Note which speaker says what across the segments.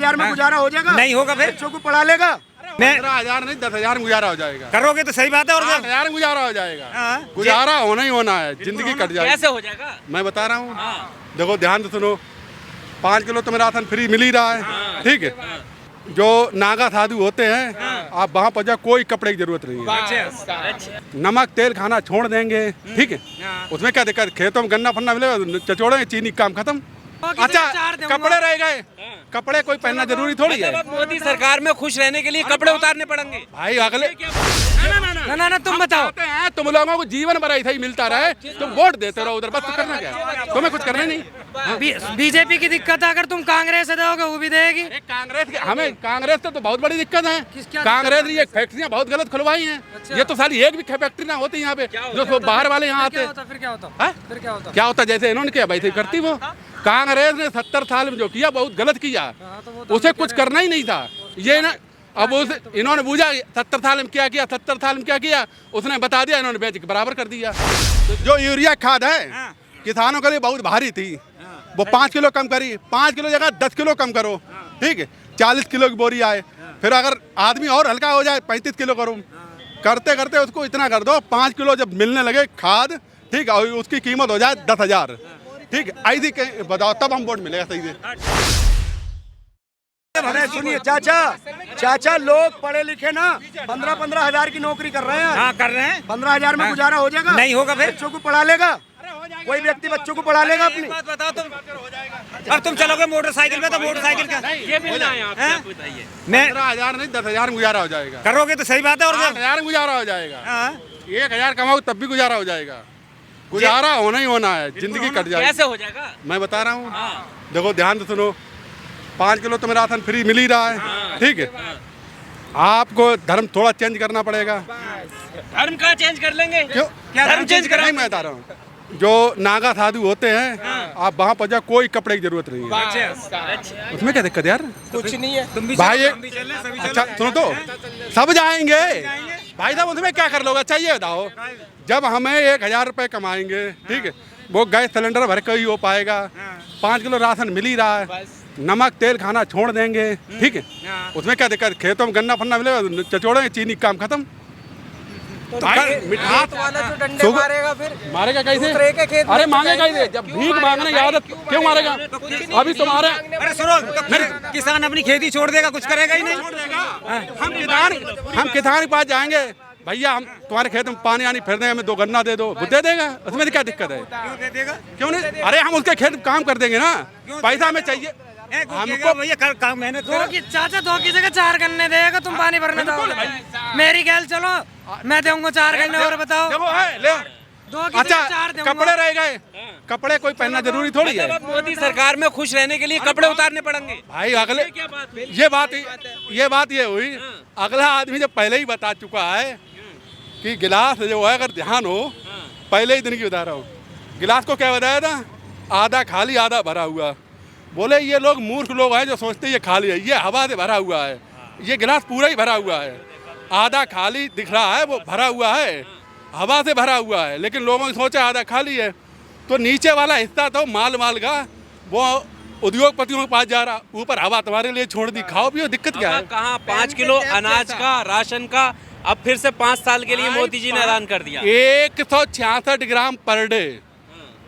Speaker 1: 10,000 में गुजारा हो जाएगा?
Speaker 2: नहीं होगा फिर
Speaker 1: बच्चों को पढ़ा लेगा?
Speaker 3: 15,000 नहीं 10,000 में गुजारा हो जाएगा।
Speaker 2: करोगे तो सही बात है। और
Speaker 3: 8,000 में गुजारा हो जाएगा।
Speaker 2: हाँ।
Speaker 3: गुजारा होना ही होना है, जिंदगी कट जाएगी।
Speaker 4: कैसे हो जाएगा?
Speaker 3: मैं बता रहा हूँ, देखो ध्यान से सुनो। 5 किलो तो मेरा राशन फ्री मिल ही रहा है, ठीक है। जो नागा साधु होते हैं, आप वहाँ पर जाओ, कोई कपड़े की जरूरत नहीं है। नमक तेल खाना छोड़ देंगे, ठीक है। उसमें क्या दिक्कत, खेतों में गन्ना फन्ना मिलेगा, चचोड़े चीनी काम खत्म। अच्छा, कपड़े रह गए, कपड़े कोई पहनना जरूरी थोड़ी है।
Speaker 4: मोदी सरकार में खुश रहने के लिए कपड़े उतारने पड़ेंगे
Speaker 3: भाई अगले
Speaker 1: ना तुम बताओ।
Speaker 3: तुम लोगों को जीवन भर ऐसा ही मिलता रहे, तुम वोट देते रहो उधर, बस तो करना क्या है? तुम्हें कुछ करना नहीं।
Speaker 1: बीजेपी की दिक्कत है, अगर तुम कांग्रेस से दोगे वो भी देगी।
Speaker 3: हमें कांग्रेस से तो बहुत बड़ी दिक्कत है। कांग्रेस ने ये फैक्ट्रियाँ बहुत गलत खुलवाई हैं। ये तो साली एक भी फैक्ट्री ना होती यहाँ पे, जो बाहर वाले यहाँ आते।
Speaker 1: फिर क्या होता?
Speaker 3: क्या होता, जैसे इन्होंने किया वैसे करती वो। कांग्रेस ने 70 साल में जो किया बहुत गलत किया, उसे कुछ करना ही नहीं था। ये ना अब उसे इन्होंने बूझा 70 साल में क्या किया, 70 साल में क्या किया, उसने बता दिया, इन्होंने बेच के बराबर कर दिया। जो यूरिया खाद है किसानों के लिए बहुत भारी थी, वो 5 किलो कम करी, 5 किलो जगह 10 किलो कम करो, ठीक है। 40 किलो की बोरी आए, फिर अगर आदमी और हल्का हो जाए 35 किलो करो। करते करते उसको इतना कर दो, 5 किलो जब मिलने लगे खाद, ठीक है, और उसकी कीमत हो जाए 10,000, ठीक है। ऐसी बताओ, तब हम वोट मिलेगा सही से।
Speaker 1: अरे सुनिए चाचा, लोग पढ़े लिखे ना 15-15 हजार की नौकरी कर रहे हैं।
Speaker 2: हाँ, कर रहे हैं।
Speaker 1: 15,000 में गुजारा हो जाएगा?
Speaker 2: नहीं होगा फिर।
Speaker 1: बच्चों को पढ़ा लेगा? कोई व्यक्ति बच्चों को पढ़ा लेगा अपनी?
Speaker 2: बात बताओ तुम। और तुम चलोगे मोटरसाइकिल में तो मोटरसाइकिल का
Speaker 4: ये मिलना है आप बताइए।
Speaker 3: 15,000 नहीं 10,000 में गुजारा हो जाएगा।
Speaker 2: करोगे तो सही बात है। और
Speaker 3: 8,000 में गुजारा हो जाएगा। 1,000 कमाओ तब भी गुजारा हो जाएगा। गुजारा होना ही होना है, जिंदगी कट जाएगी।
Speaker 4: कैसे हो जाएगा?
Speaker 3: मैं बता रहा हूँ, देखो ध्यान से सुनो। 5 किलो तो मेरा राशन फ्री मिल ही रहा है, ठीक है। आपको धर्म थोड़ा चेंज करना पड़ेगा।
Speaker 4: धर्म का चेंज कर लेंगे?
Speaker 3: क्यों?
Speaker 4: क्या धर्म चेंज करें?
Speaker 3: मैं बता रहा हूँ, जो नागा साधु होते हैं, आप वहाँ पर जाओ, कोई कपड़े की जरूरत नहीं है। उसमें क्या दिक्कत यार?
Speaker 4: कुछ नहीं है।
Speaker 2: तुम भी
Speaker 3: भाई
Speaker 2: चलना,
Speaker 3: अच्छा सुनो तो, सब जाएंगे भाई साहब, उसमें क्या कर लोगे? अच्छा ये बताओ, जब हमें 1,000 रुपये कमाएंगे, ठीक है, वो गैस सिलेंडर भर के ही हो पाएगा। 5 किलो राशन मिल ही रहा है, नमक तेल खाना छोड़ देंगे, ठीक है। उसमें क्या दिक्कत, खेतों में गन्ना फन्ना मिलेगा, चचोड़े चीनी काम खत्म।
Speaker 4: हाथ वाला जो डंडे मारेगा फिर
Speaker 3: मारेगा कैसे?
Speaker 4: दूसरे के खेत में
Speaker 3: अरे मांगेगा ही, जब भीख मांगने की आदत क्यों मारेगा? अभी तुम्हारे
Speaker 2: अरे सुनो, तो फिर किसान अपनी खेती छोड़ देगा, कुछ करेगा ही नहीं।
Speaker 3: हम किसान के पास जाएंगे, भैया हम तुम्हारे खेत में पानी आनी फिर दें, हमें 2 गन्ना दे दो, वो दे देगा। उसमें क्या दिक्कत है?
Speaker 2: क्यों दे देगा?
Speaker 3: क्यों नहीं? अरे हम उसके खेत में काम कर देंगे ना, पैसा हमें चाहिए
Speaker 2: हमको। भैया काम मेहनत
Speaker 1: चाचा 2 की जगह 4 गन्ने देगा, तुम पानी भरने दोगे? मेरी ख्याल चलो, मैं दूंगा 4 गन्ने। और बताओ,
Speaker 3: देखो है ले।
Speaker 1: 2 की
Speaker 3: अच्छा,
Speaker 1: जगह 4 दूंगा।
Speaker 3: कपड़े रह गए, कपड़े कोई पहनना जरूरी थोड़ी है।
Speaker 4: मोदी सरकार में खुश रहने के लिए कपड़े उतारने पड़ेंगे।
Speaker 3: भाई अगले ये बात ये हुई, अगला आदमी जब पहले ही बता चुका है कि गिलास जो है, अगर ध्यान हो, पहले ही दिन की बता रहा हूँ, गिलास को क्या बताया था? आधा खाली आधा भरा हुआ। बोले ये लोग मूर्ख लोग हैं जो सोचते ये खाली है, ये हवा से भरा हुआ है, ये गिलास पूरा ही भरा हुआ है। आधा खाली दिख रहा है, वो भरा हुआ है, हवा से भरा हुआ है, लेकिन लोगों ने सोचा आधा खाली है। तो नीचे वाला हिस्सा तो माल का वो उद्योगपतियों के पास जा रहा, ऊपर हवा तुम्हारे लिए छोड़ दी, खाओ पियो, दिक्कत क्या है?
Speaker 4: कहाँ 5 किलो अनाज का, राशन का, अब फिर से 5 साल के लिए मोदी जी ने ऐलान कर दिया
Speaker 3: 166 ग्राम पर डे।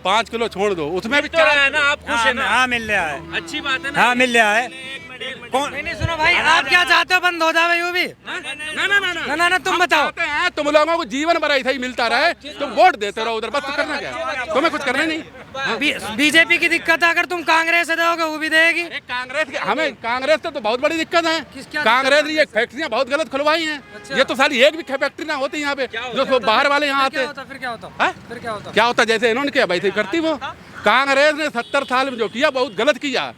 Speaker 3: 5 किलो छोड़ दो, उसमें भी
Speaker 4: तो है ना, आप खुश है ना?
Speaker 2: हाँ मिल रहा है,
Speaker 4: अच्छी बात है ना?
Speaker 2: हाँ मिल रहा है। कौन
Speaker 1: नहीं सुनो भाई, आप क्या चाहते हो? बंद हो जाए वो भी? ना तुम बताओ।
Speaker 3: तुम लोगों को जीवन भर ऐसा ही मिलता रहे, तुम वोट देते रहो उधर, बस तो करना क्या है? तुम्हें कुछ करना नहीं।
Speaker 1: बीजेपी की दिक्कत है, अगर तुम कांग्रेस से दोगे वो भी देगी।
Speaker 3: हमें कांग्रेस से तो बहुत बड़ी दिक्कत है। कांग्रेस ने ये फैक्ट्रियाँ बहुत गलत खुलवाई हैं। ये तो साली एक भी फैक्ट्री ना होती यहाँ पे, जो बाहर वाले यहाँ आते।
Speaker 1: फिर क्या होता?
Speaker 3: जैसे इन्होंने किया वैसे करती वो। कांग्रेस ने 70 साल में जो किया बहुत गलत किया,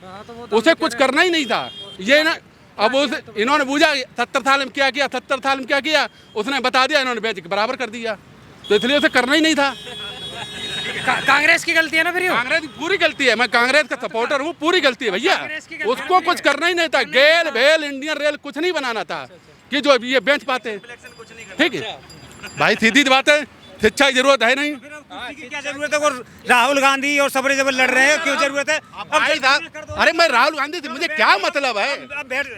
Speaker 3: उसे कुछ करना ही नहीं था। ये ना अब उस इन्होंने बूझा 70 साल में क्या किया, 70 साल में क्या किया, उसने बता दिया, इन्होंने बेच के बराबर कर दिया। तो इसलिए उसे करना ही नहीं था।
Speaker 1: कांग्रेस की गलती है ना फिर?
Speaker 3: कांग्रेस की पूरी गलती है, मैं कांग्रेस का सपोर्टर हूँ, पूरी गलती है भैया। उसको कुछ करना ही नहीं था। गेल भेल इंडियन रेल कुछ नहीं बनाना था कि जो ये बेच पाते, ठीक है भाई, सीधी बात है। शिक्षा की जरूरत है नहीं,
Speaker 2: की क्या जरूरत है? वो राहुल गांधी और सबरी जबर लड़ रहे हैं, क्यों जरूरत है?
Speaker 3: भाई साहब, अरे मैं राहुल गांधी से मुझे क्या मतलब है?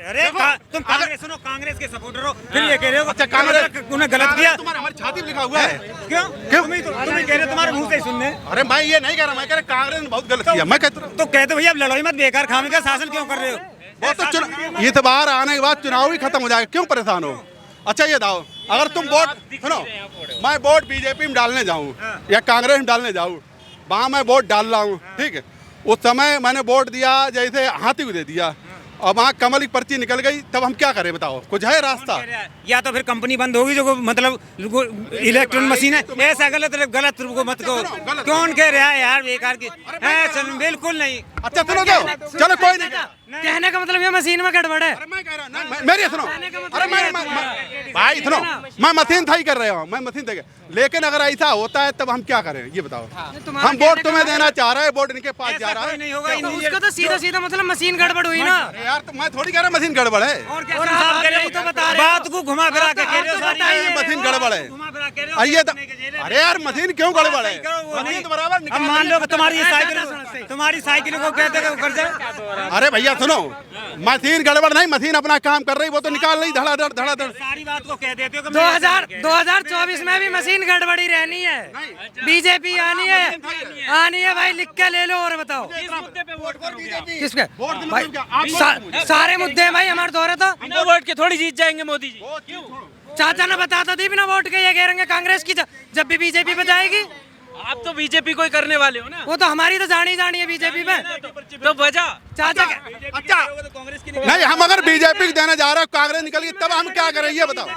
Speaker 2: अरे तुम कांग्रेस सुनो, कांग्रेस के सपोर्टर हो, फिर ये कह रहे हो
Speaker 3: अच्छा, कांग्रेस
Speaker 2: उन्हें गलत किया।
Speaker 3: तुम्हारा हमारी छाती में लिखा हुआ है।
Speaker 2: क्यों तुम्हें कह रहे हो, तुम्हारे मुंह से ही सुनने।
Speaker 3: अरे मैं ये नहीं कह रहा, मैं कह रहा कांग्रेस ने बहुत गलत किया। मैं कहता हूँ
Speaker 2: तो कहते भैया अब लड़ोई मत, बेकार खाने का शासन क्यों कर रहे हो?
Speaker 3: वो तो इस बार आने के बाद चुनाव ही खत्म हो जाएगा, क्यों परेशान हो? अच्छा ये बताओ, अगर तुम वोट सुनो, मैं वोट बीजेपी में डालने जाऊं या कांग्रेस में डालने जाऊं, वहाँ मैं वोट डाल रहा हूँ, ठीक है, उस समय मैंने वोट दिया जैसे हाथी को दे दिया और वहाँ कमल की पर्ची निकल गई, तब हम क्या करें बताओ? कुछ है रास्ता?
Speaker 2: या तो फिर कंपनी बंद होगी जो मतलब इलेक्ट्रॉनिक मशीन है, ऐसा गलत को मत कहो। कौन कह रहा है यार बेकार की? बिल्कुल नहीं।
Speaker 3: अच्छा सुनो तो, चलो कोई नहीं।
Speaker 5: कहने का मतलब ये मशीन में गड़बड़ है।
Speaker 3: अरे मैं कह रहा ना, मेरी सुनो, अरे भाई सुनो, मैं मशीन था ही कर रहा हूँ, मैं मशीन था, लेकिन अगर ऐसा होता है तब हम क्या करें ये बताओ? हम वोट तुम्हें देना चाह रहे हैं, वोट इनके पास जा रहा है,
Speaker 2: नहीं होगा।
Speaker 5: तो उसको तो सीधा सीधा मतलब मशीन गड़बड़ हुई ना।
Speaker 3: यार तो मैं थोड़ी कह रहा मशीन गड़बड़ है,
Speaker 5: और आप यही तो बता रहे हो।
Speaker 2: बात को घुमा फिरा के कह रहे हो सारी।
Speaker 3: मशीन गड़बड़ है।
Speaker 2: घुमा फिरा कह रहे हो।
Speaker 3: आइए तो, अरे यार मशीन क्यों गड़बड़ है? मशीन तो बराबर
Speaker 2: अब
Speaker 3: निकाल।
Speaker 2: मान लो कि तुम्हारी साइकिल को कहते हैं कर जाए।
Speaker 3: अरे भैया सुनो, मशीन गड़बड़ नहीं, मशीन अपना काम कर रही, वो तो निकाल रही धड़ाधड़ धड़ाधड़।
Speaker 2: सारी बात को कह देते हो कि
Speaker 5: 2024 में भी मशीन गड़बड़ी रहनी है। बीजेपी आनी है भाई, लिख के ले लो और बताओ किस पे भाई? सारे मुद्दे हैं भाई हमारे दोहरे। तो
Speaker 4: बिना वोट के थोड़ी जीत जाएंगे मोदी जी।
Speaker 5: चाचा ने बता दी बिना वोट के ये कह रहे हैं कांग्रेस की जब भी बीजेपी पे जाएगी।
Speaker 4: आप तो बीजेपी को ही करने वाले हो ना।
Speaker 5: वो तो हमारी तो जानी है बीजेपी में।
Speaker 4: तो वजह
Speaker 5: चाचा
Speaker 3: अच्छा नहीं, हम अगर बीजेपी को देने जा रहे हैं, कांग्रेस निकल गई, तब हम क्या करें ये बताओ?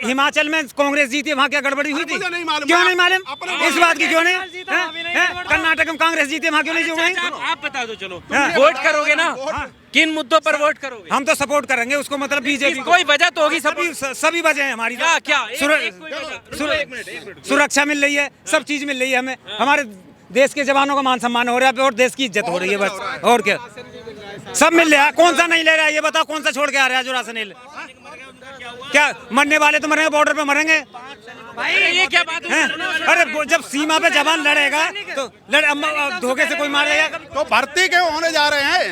Speaker 2: हिमाचल में कांग्रेस जीती, वहाँ क्या गड़बड़ी हुई थी?
Speaker 3: मुझे नहीं मालूम।
Speaker 2: क्यों नहीं मालूम?
Speaker 3: अपने
Speaker 2: इस बात की क्यों नहीं?
Speaker 5: नहीं?
Speaker 2: कर्नाटक में कांग्रेस जीती, वहाँ क्यों नहीं जीती?
Speaker 4: आप बता दो, चलो वोट करोगे ना, किन मुद्दों पर वोट करोगे?
Speaker 2: हम तो सपोर्ट करेंगे उसको, मतलब बीजेपी।
Speaker 4: कोई वजह तो होगी,
Speaker 2: सभी वजह है हमारी।
Speaker 4: क्या
Speaker 2: सुरक्षा मिल रही है, सब चीज मिल रही है हमें, हमारे देश के जवानों का मान सम्मान हो रहा है और देश की इज्जत हो रही है, बस और क्या। सब मिल रहा है, कौन सा नहीं ले रहा है ये बताओ? कौन सा छोड़ के आ रहा है जो राशन नहीं? क्या मरने वाले तो मरेंगे, बॉर्डर पे मरेंगे
Speaker 5: भाई।
Speaker 4: ये क्या बात है?
Speaker 2: अरे जब सीमा पे जवान लड़ेगा तो धोखे से कोई मारेगा
Speaker 3: तो भर्ती क्यों होने जा रहे हैं?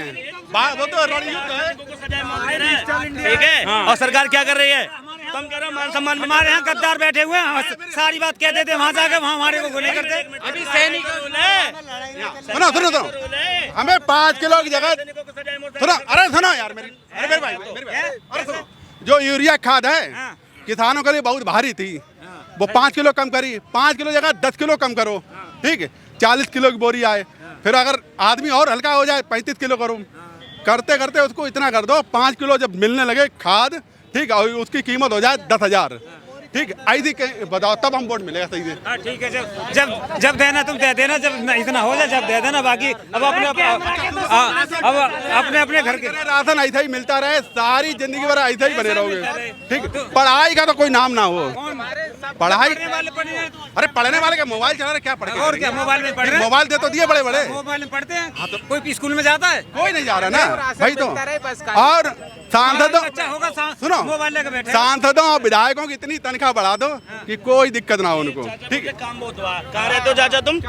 Speaker 3: वो तो रणयुद्ध है।
Speaker 2: ठीक है। और सरकार क्या कर रही है? तुम कह रहे हो मान सम्मान। हमारे यहाँ गद्दार बैठे हुए हैं, सारी बात कह देते, वहाँ जाके वहाँ हमारे को गोली करते।
Speaker 4: अभी सैनिक
Speaker 3: सुनो, हमें 5 किलो की जगह सुनो, अरे सुनो यार मेरे भाई, अरे सुनो, जो यूरिया खाद है किसानों के लिए बहुत भारी थी, वो 5 किलो कम करी, 5 किलो जगह 10 किलो कम करो, ठीक है, 40 किलो की बोरी आए। फिर अगर आदमी और हल्का हो जाए 35 किलो करो, करते करते उसको इतना कर दो 5 किलो जब मिलने लगे खाद, ठीक है, और उसकी कीमत हो जाए 10,000, ठीक है, ऐसी बताओ तब हम वोट मिलेगा सही से।
Speaker 2: ठीक है, जब देना तुम दे देना, जब इतना हो जाए जब दे देना, बाकी अब अपने घर के
Speaker 3: राशन ऐसा ही मिलता रहे, सारी जिंदगी भर ऐसा ही बने रहोगे, ठीक है। पढ़ाई का तो कोई नाम ना हो, पढ़ाई अरे पढ़ने वाले के मोबाइल चला रहे, क्या पढ़े
Speaker 2: और क्या मोबाइल में पढ़ रहे हैं?
Speaker 3: मोबाइल दे तो दिए बड़े बड़े,
Speaker 2: मोबाइल में पढ़ते हैं। तो कोई स्कूल में जाता है?
Speaker 3: कोई नहीं जा रहा ना भाई। तो और सांसदों सुनो,
Speaker 2: मोबाइल लेकर बैठे,
Speaker 3: सांसदों और विधायकों की इतनी तनख्वाह बढ़ा दो कि कोई दिक्कत ना हो उनको, ठीक है।
Speaker 6: काम बहुत हुआ, कहाँ रहते हो चाचा तुम?